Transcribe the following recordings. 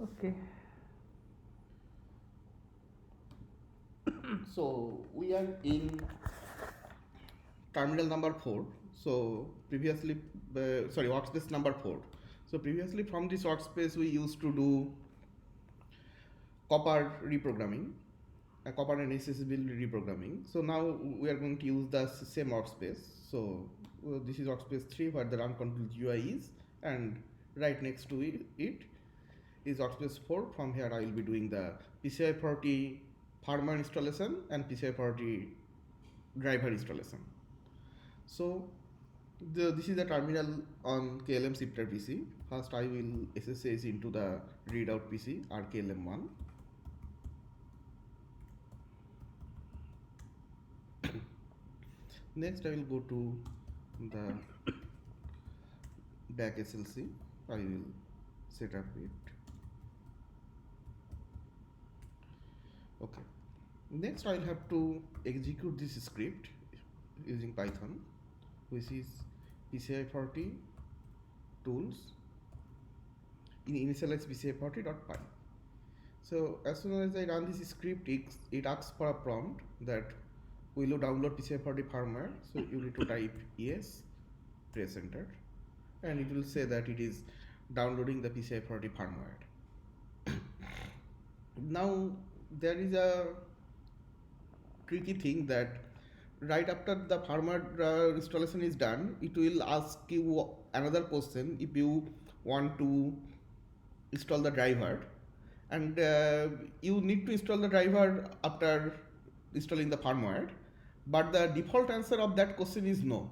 Okay. So we are in terminal number 4. So previously, workspace number 4. So previously from this workspace we used to do copper reprogramming, copper and accessible reprogramming. So now we are going to use the same workspace. So this is workspace 3 where the run control GUI is, and right next to it is workspace 4. From here I will be doing the PCI 40 firmware installation and PCI 40 driver installation. So this is the terminal on KLM shifter PC. First I will SSH into the readout PC RKLM1. Next I will go to the back SLC. I will set up it. Okay. Next I'll have to execute this script using Python, which is PCI40 tools initialize PCI40.py. So as soon as I run this script, it asks for a prompt that will you download PCI40 firmware. So you need to type yes, press enter, and it will say that it is downloading the PCI40 firmware. Now there is a tricky thing that right after the firmware installation is done, it will ask you another question if you want to install the driver, and you need to install the driver after installing the firmware, but the default answer of that question is no.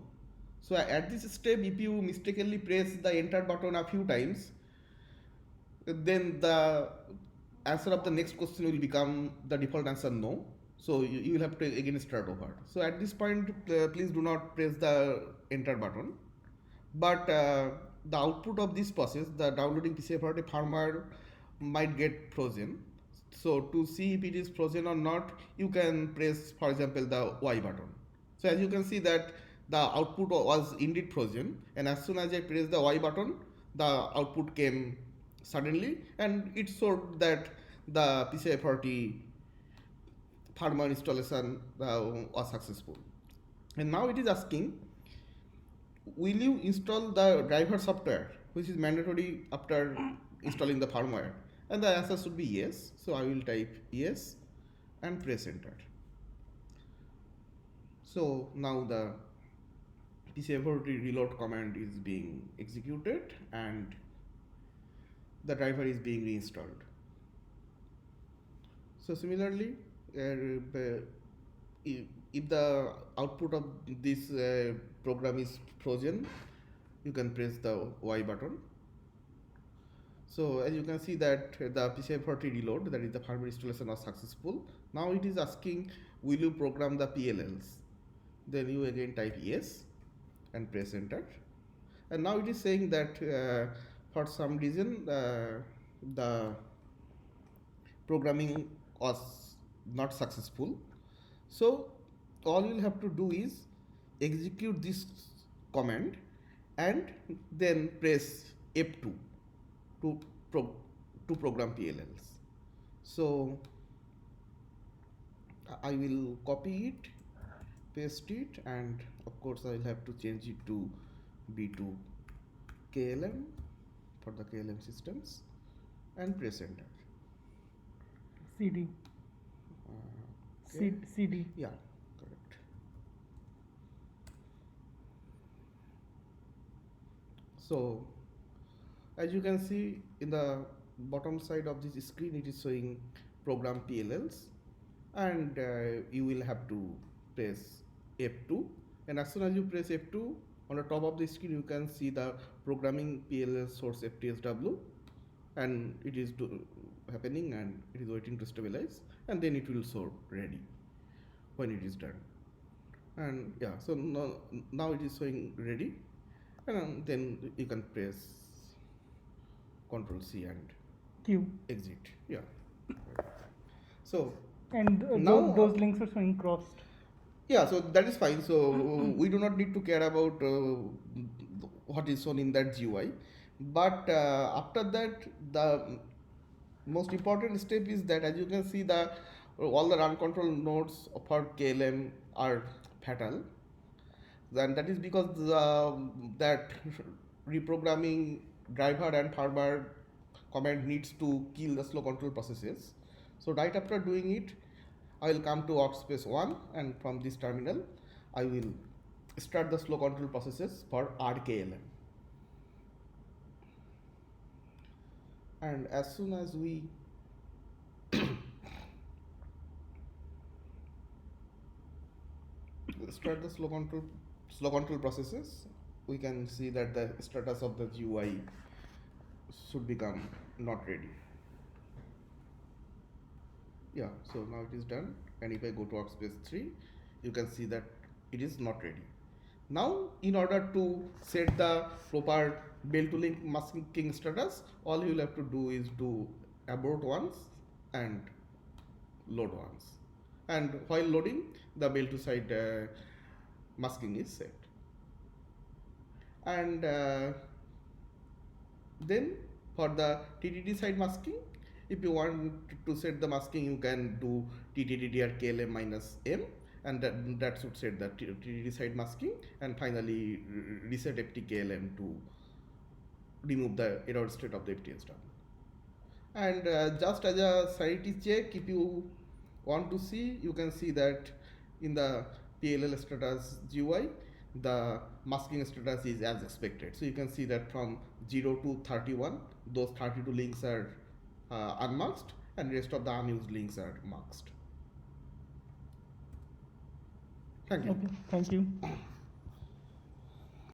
So at this step, if you mistakenly press the enter button a few times, then the answer of the next question will become the default answer no. So you will have to again start over. So at this point, please do not press the enter button. But the output of this process, the downloading PCI40 firmware, might get frozen. So to see if it is frozen or not, you can press, for example, the Y button. So as you can see that the output was indeed frozen, and as soon as I press the Y button, the output came suddenly, and it showed that the PCI40 firmware installation was successful. And now it is asking, will you install the driver software, which is mandatory after installing the firmware? And the answer should be yes. So I will type yes and press enter. So now the PCI40 reload command is being executed and the driver is being reinstalled. So similarly, if the output of this program is frozen, you can press the Y button. So as you can see that the PCI40 reload, that is the firmware installation, was successful. Now it is asking, will you program the PLLs? Then you again type yes and press enter. And now it is saying that for some reason the programming was not successful. So all you'll have to do is execute this command and then press F2 to program PLLs. So I will copy it, paste it, and of course I will have to change it to B2 KLM for the KLM systems and press enter. CD. Okay. CD. Yeah, correct. So as you can see in the bottom side of this screen, it is showing program PLLs, and you will have to press F2, and as soon as you press F2, on the top of the screen you can see the programming PLL source FTSW, and it is happening and it is waiting to stabilize, and then it will show ready when it is done. And yeah, so now it is showing ready, and then you can press Control C and Q. exit. Yeah. So And now those links are showing crossed. yeah, so that is fine. So we do not need to care about what is shown in that GUI. But after that, the most important step is that, as you can see, the all the run control nodes for KLM are fatal. Then that is because that reprogramming driver and firmware command needs to kill the slow control processes. So right after doing it, I will come to workspace 1, and from this terminal I will start the slow control processes for RKLM. And as soon as we start the slow control processes, we can see that the status of the GUI should become not ready. Yeah, so now it is done, and if I go to workspace 3, you can see that it is not ready. Now, in order to set the proper bell to link masking status, all you will have to do is do abort once and load once. And while loading, the bell to side masking is set. And then for the TTD side masking, if you want to set the masking, you can do TTDR KLM minus M, and that should set the TTD side masking, and finally reset FTKLM to remove the error state of the FTSW. And just as a sanity check, if you want to see, you can see that in the PLL status GUI, the masking status is as expected. So you can see that from 0 to 31, those 32 links are unmasked, and rest of the unused links are masked. Thank you. Okay, thank you.